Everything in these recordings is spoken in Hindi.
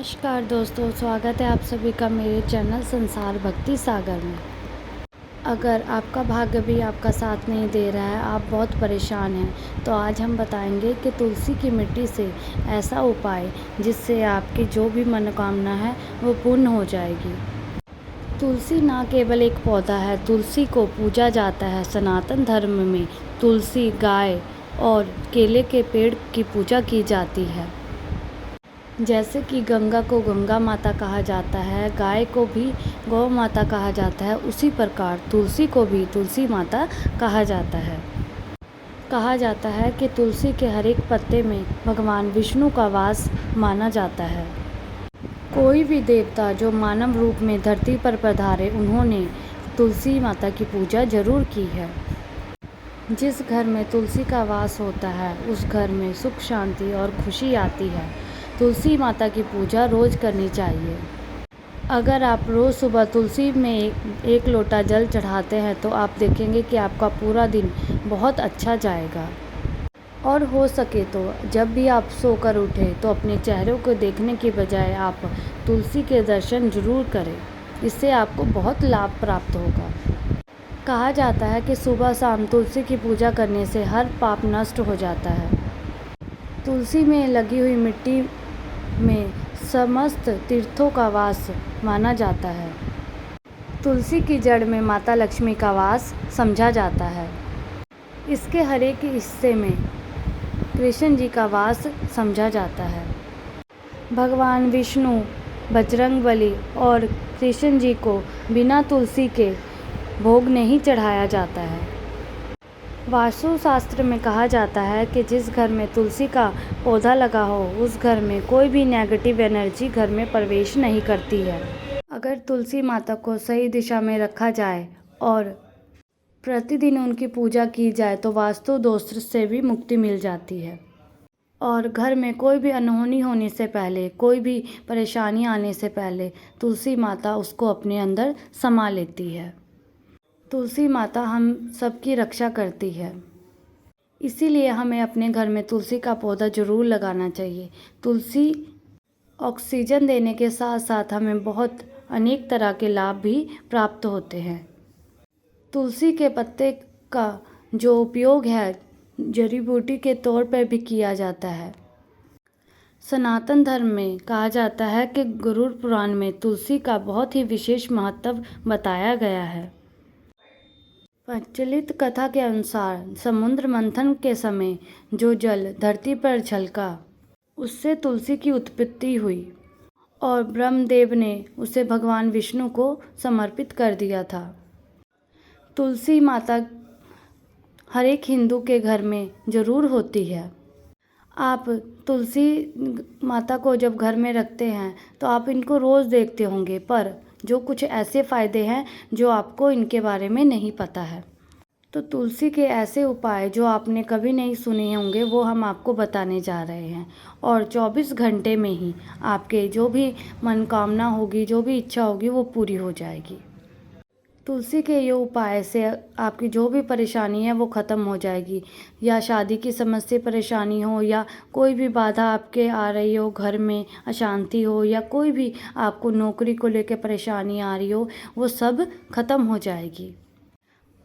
नमस्कार दोस्तों, स्वागत है आप सभी का मेरे चैनल संसार भक्ति सागर में। अगर आपका भाग्य भी आपका साथ नहीं दे रहा है, आप बहुत परेशान हैं, तो आज हम बताएंगे कि तुलसी की मिट्टी से ऐसा उपाय जिससे आपकी जो भी मनोकामना है वो पूर्ण हो जाएगी। तुलसी ना केवल एक पौधा है, तुलसी को पूजा जाता है। सनातन धर्म में तुलसी, गाय और केले के पेड़ की पूजा की जाती है। जैसे कि गंगा को गंगा माता कहा जाता है, गाय को भी गौ माता कहा जाता है, उसी प्रकार तुलसी को भी तुलसी माता कहा जाता है। कहा जाता है कि तुलसी के हर एक पत्ते में भगवान विष्णु का वास माना जाता है। कोई भी देवता जो मानव रूप में धरती पर पधारे, उन्होंने तुलसी माता की पूजा जरूर की है। जिस घर में तुलसी का वास होता है, उस घर में सुख, शांति और खुशी आती है। तुलसी माता की पूजा रोज़ करनी चाहिए। अगर आप रोज़ सुबह तुलसी में एक लोटा जल चढ़ाते हैं तो आप देखेंगे कि आपका पूरा दिन बहुत अच्छा जाएगा। और हो सके तो जब भी आप सोकर उठें तो अपने चेहरे को देखने की बजाय आप तुलसी के दर्शन जरूर करें। इससे आपको बहुत लाभ प्राप्त होगा। कहा जाता है कि सुबह शाम तुलसी की पूजा करने से हर पाप नष्ट हो जाता है। तुलसी में लगी हुई मिट्टी में समस्त तीर्थों का वास माना जाता है। तुलसी की जड़ में माता लक्ष्मी का वास समझा जाता है। इसके हर एक हिस्से में कृष्ण जी का वास समझा जाता है। भगवान विष्णु, बजरंगबली और कृष्ण जी को बिना तुलसी के भोग नहीं चढ़ाया जाता है। वास्तु शास्त्र में कहा जाता है कि जिस घर में तुलसी का पौधा लगा हो, उस घर में कोई भी नेगेटिव एनर्जी घर में प्रवेश नहीं करती है। अगर तुलसी माता को सही दिशा में रखा जाए और प्रतिदिन उनकी पूजा की जाए तो वास्तु दोष से भी मुक्ति मिल जाती है। और घर में कोई भी अनहोनी होने से पहले, कोई भी परेशानी आने से पहले तुलसी माता उसको अपने अंदर समा लेती है। तुलसी माता हम सबकी रक्षा करती है, इसीलिए हमें अपने घर में तुलसी का पौधा जरूर लगाना चाहिए। तुलसी ऑक्सीजन देने के साथ साथ हमें बहुत अनेक तरह के लाभ भी प्राप्त होते हैं। तुलसी के पत्ते का जो उपयोग है, जड़ी बूटी के तौर पर भी किया जाता है। सनातन धर्म में कहा जाता है कि गरुड़ पुराण में तुलसी का बहुत ही विशेष महत्व बताया गया है। प्रचलित कथा के अनुसार समुद्र मंथन के समय जो जल धरती पर छलका, उससे तुलसी की उत्पत्ति हुई और ब्रह्मदेव ने उसे भगवान विष्णु को समर्पित कर दिया था। तुलसी माता हर एक हिंदू के घर में जरूर होती है। आप तुलसी माता को जब घर में रखते हैं तो आप इनको रोज़ देखते होंगे, पर जो कुछ ऐसे फ़ायदे हैं जो आपको इनके बारे में नहीं पता है। तो तुलसी के ऐसे उपाय जो आपने कभी नहीं सुने होंगे, वो हम आपको बताने जा रहे हैं। और 24 घंटे में ही आपके जो भी मनोकामना होगी, जो भी इच्छा होगी, वो पूरी हो जाएगी। तुलसी के ये उपाय से आपकी जो भी परेशानी है वो ख़त्म हो जाएगी। या शादी की समस्या, परेशानी हो, या कोई भी बाधा आपके आ रही हो, घर में अशांति हो, या कोई भी आपको नौकरी को लेकर परेशानी आ रही हो, वो सब ख़त्म हो जाएगी।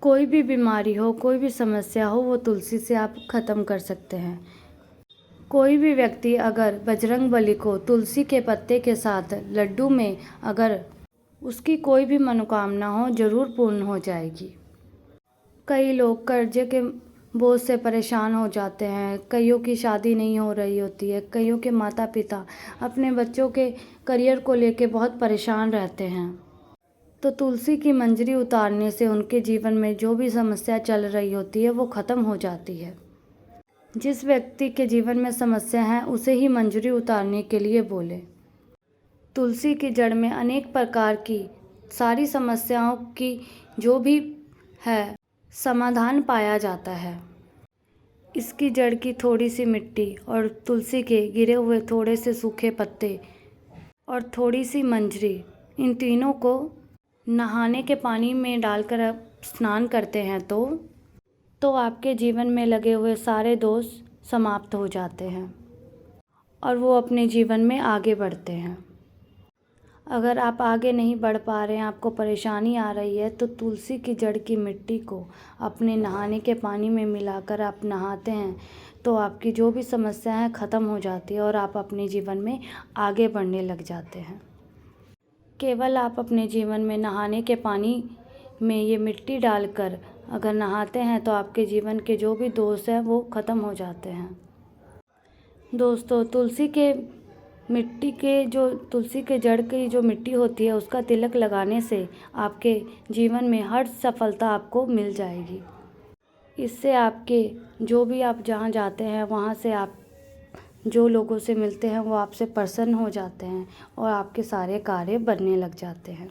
कोई भी बीमारी हो, कोई भी समस्या हो, वो तुलसी से आप ख़त्म कर सकते हैं। कोई भी व्यक्ति अगर बजरंगबली को तुलसी के पत्ते के साथ लड्डू में अगर उसकी कोई भी मनोकामना हो, जरूर पूर्ण हो जाएगी। कई लोग कर्जे के बोझ से परेशान हो जाते हैं, कईयों की शादी नहीं हो रही होती है, कईयों के माता पिता अपने बच्चों के करियर को लेकर बहुत परेशान रहते हैं। तो तुलसी की मंजरी उतारने से उनके जीवन में जो भी समस्या चल रही होती है वो ख़त्म हो जाती है। जिस व्यक्ति के जीवन में समस्या है, उसे ही मंजरी उतारने के लिए बोले। तुलसी की जड़ में अनेक प्रकार की सारी समस्याओं की जो भी है समाधान पाया जाता है। इसकी जड़ की थोड़ी सी मिट्टी और तुलसी के गिरे हुए थोड़े से सूखे पत्ते और थोड़ी सी मंजरी, इन तीनों को नहाने के पानी में डालकर आप स्नान करते हैं तो आपके जीवन में लगे हुए सारे दोष समाप्त हो जाते हैं और वो अपने जीवन में आगे बढ़ते हैं। अगर आप आगे नहीं बढ़ पा रहे हैं, आपको परेशानी आ रही है, तो तुलसी की जड़ की मिट्टी को अपने नहाने के पानी में मिलाकर आप नहाते हैं तो आपकी जो भी समस्याएं ख़त्म हो जाती है और आप अपने जीवन में आगे बढ़ने लग जाते हैं। केवल आप अपने जीवन में नहाने के पानी में ये मिट्टी डालकर अगर नहाते हैं तो आपके जीवन के जो भी दोष हैं वो ख़त्म हो जाते हैं। दोस्तों, तुलसी के जड़ की जो मिट्टी होती है उसका तिलक लगाने से आपके जीवन में हर सफलता आपको मिल जाएगी। इससे आपके जो भी आप जहाँ जाते हैं वहाँ से आप जो लोगों से मिलते हैं वो आपसे प्रसन्न हो जाते हैं और आपके सारे कार्य बनने लग जाते हैं।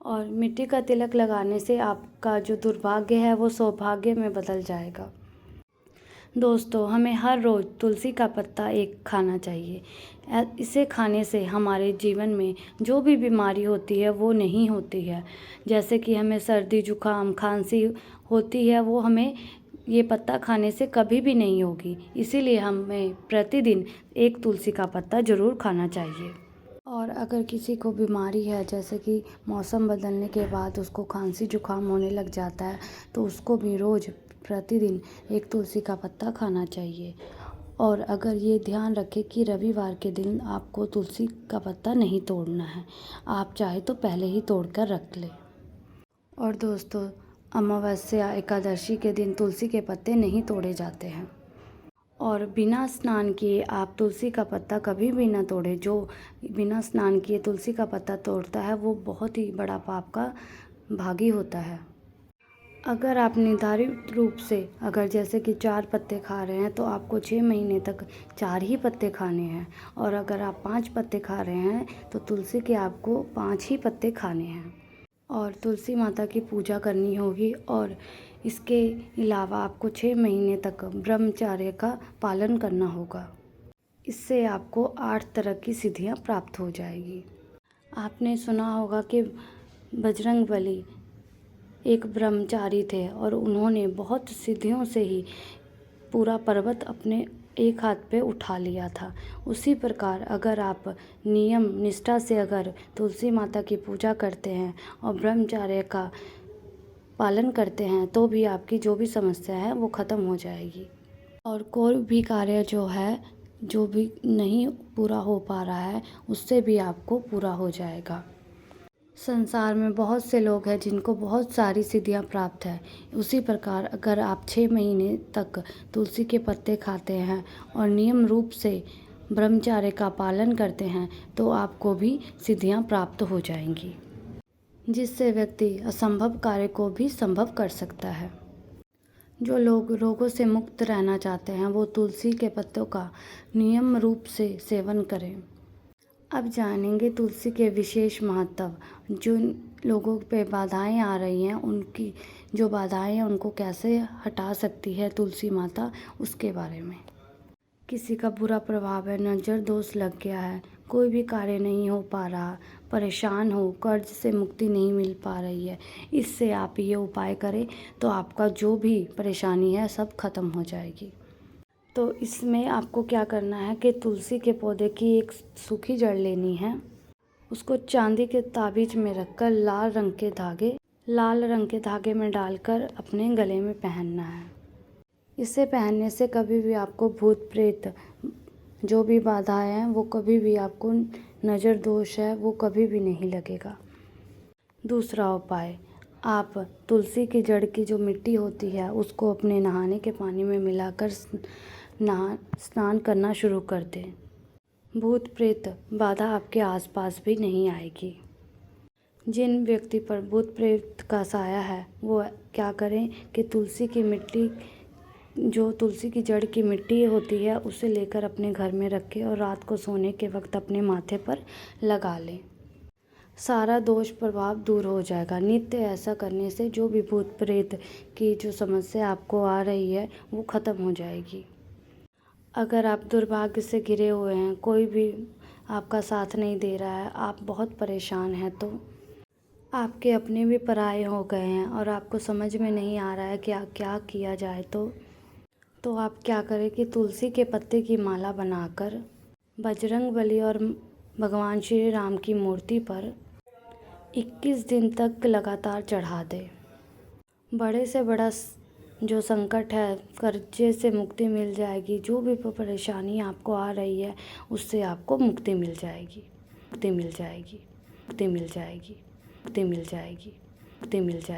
और मिट्टी का तिलक लगाने से आपका जो दुर्भाग्य है वो सौभाग्य में बदल जाएगा। दोस्तों, हमें हर रोज़ तुलसी का पत्ता एक खाना चाहिए। इसे खाने से हमारे जीवन में जो भी बीमारी होती है वो नहीं होती है। जैसे कि हमें सर्दी जुकाम खांसी होती है, वो हमें ये पत्ता खाने से कभी भी नहीं होगी। इसीलिए हमें प्रतिदिन एक तुलसी का पत्ता ज़रूर खाना चाहिए। और अगर किसी को बीमारी है, जैसे कि मौसम बदलने के बाद उसको खांसी जुकाम होने लग जाता है, तो उसको भी रोज़ प्रतिदिन एक तुलसी का पत्ता खाना चाहिए। और अगर ये ध्यान रखें कि रविवार के दिन आपको तुलसी का पत्ता नहीं तोड़ना है, आप चाहे तो पहले ही तोड़ कर रख लें। और दोस्तों, अमावस्या एकादशी के दिन तुलसी के पत्ते नहीं तोड़े जाते हैं। और बिना स्नान किए आप तुलसी का पत्ता कभी भी ना तोड़ें। जो बिना स्नान किए तुलसी का पत्ता तोड़ता है वो बहुत ही बड़ा पाप का भागी होता है। अगर आप निर्धारित रूप से अगर जैसे कि 4 पत्ते खा रहे हैं तो आपको 6 महीने तक 4 ही पत्ते खाने हैं। और अगर आप 5 पत्ते खा रहे हैं तो तुलसी के आपको 5 ही पत्ते खाने हैं। और तुलसी माता की पूजा करनी होगी। और इसके अलावा आपको 6 महीने तक ब्रह्मचर्य का पालन करना होगा। इससे आपको 8 तरह की सिद्धियां प्राप्त हो जाएगी। आपने सुना होगा कि बजरंगबली एक ब्रह्मचारी थे और उन्होंने बहुत सिद्धियों से ही पूरा पर्वत अपने एक हाथ पे उठा लिया था। उसी प्रकार अगर आप नियम निष्ठा से अगर तुलसी माता की पूजा करते हैं और ब्रह्मचर्य का पालन करते हैं तो भी आपकी जो भी समस्या है वो ख़त्म हो जाएगी। और कोई भी कार्य जो है जो भी नहीं पूरा हो पा रहा है उससे भी आपको पूरा हो जाएगा। संसार में बहुत से लोग हैं जिनको बहुत सारी सिद्धियां प्राप्त है। उसी प्रकार अगर आप 6 महीने तक तुलसी के पत्ते खाते हैं और नियम रूप से ब्रह्मचर्य का पालन करते हैं तो आपको भी सिद्धियां प्राप्त हो जाएंगी, जिससे व्यक्ति असंभव कार्य को भी संभव कर सकता है। जो लोग रोगों से मुक्त रहना चाहते हैं वो तुलसी के पत्तों का नियम रूप से सेवन करें। अब जानेंगे तुलसी के विशेष महत्व। जो लोगों पे बाधाएं आ रही हैं, उनकी जो बाधाएं हैं उनको कैसे हटा सकती है तुलसी माता, उसके बारे में। किसी का बुरा प्रभाव है, नज़र दोष लग गया है, कोई भी कार्य नहीं हो पा रहा, परेशान हो, कर्ज से मुक्ति नहीं मिल पा रही है, इससे आप ये उपाय करें तो आपका जो भी परेशानी है सब खत्म हो जाएगी। तो इसमें आपको क्या करना है कि तुलसी के पौधे की एक सूखी जड़ लेनी है, उसको चांदी के ताबीज में रखकर लाल रंग के धागे में डालकर अपने गले में पहनना है। इसे पहनने से कभी भी आपको भूत प्रेत जो भी बाधाएं हैं वो कभी भी आपको नज़र दोष है वो कभी भी नहीं लगेगा। दूसरा उपाय, आप तुलसी की जड़ की जो मिट्टी होती है उसको अपने नहाने के पानी में मिलाकर स्नान करना शुरू कर दें। भूत प्रेत बाधा आपके आसपास भी नहीं आएगी। जिन व्यक्ति पर भूत प्रेत का साया है वो क्या करें कि तुलसी की जड़ की मिट्टी होती है उसे लेकर अपने घर में रखें और रात को सोने के वक्त अपने माथे पर लगा लें। सारा दोष प्रभाव दूर हो जाएगा। नित्य ऐसा करने से जो भी भूत प्रेत की जो समस्या आपको आ रही है वो ख़त्म हो जाएगी। अगर आप दुर्भाग्य से घिरे हुए हैं, कोई भी आपका साथ नहीं दे रहा है, आप बहुत परेशान हैं, तो आपके अपने भी पराये हो गए हैं और आपको समझ में नहीं आ रहा है कि क्या किया जाए, तो आप क्या करें कि तुलसी के पत्ते की माला बनाकर बजरंगबली और भगवान श्री राम की मूर्ति पर 21 दिन तक लगातार चढ़ा दें। बड़े से बड़ा जो संकट है, कर्जे से मुक्ति मिल जाएगी। जो भी परेशानी आपको आ रही है उससे आपको मुक्ति मिल जाएगी, मुक्ति मिल जाएगी, मुक्ति मिल जाएगी, मुक्ति मिल जाएगी, मुक्ति मिल जाएगी।